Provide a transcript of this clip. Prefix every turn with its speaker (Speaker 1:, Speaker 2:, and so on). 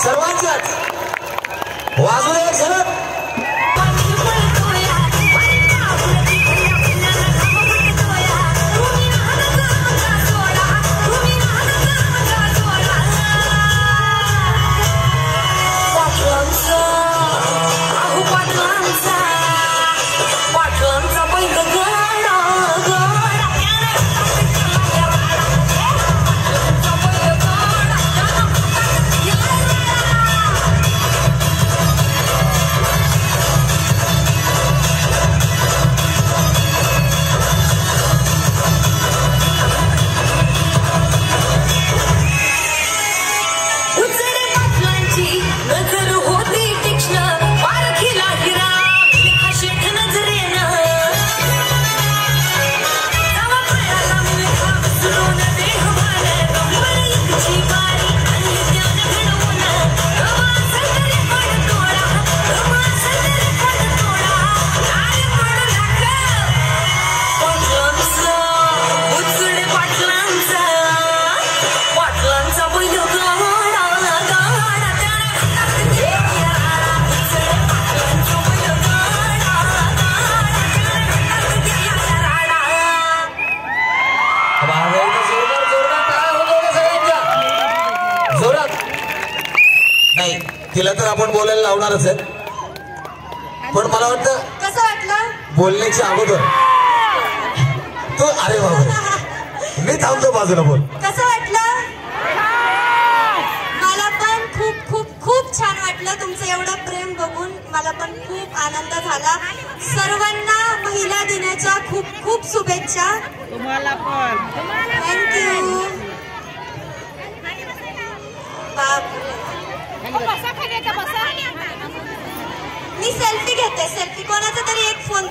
Speaker 1: सर्वांच्याच वाजू दे झलक. नाही तिला तर आपण बोलायला लावणारच आहे, पण मला वाटतं
Speaker 2: कसं वाटलं
Speaker 1: बोलण्याच्या अगोदर तू अरे बाबा मी थांबतो बाजूला बोल.
Speaker 2: कसं वाटलं? मला पण खूप खूप खूप छान वाटलं. तुमचं एवढं प्रेम बघून मला पण खूप आनंद झाला. सर्वांना महिला दिनाच्या खूप खूप शुभेच्छा.
Speaker 3: तुम्हाला पण
Speaker 2: थँक्यू. मी सेल्फी घेते. सेल्फी कोणाचा तरी एक फोन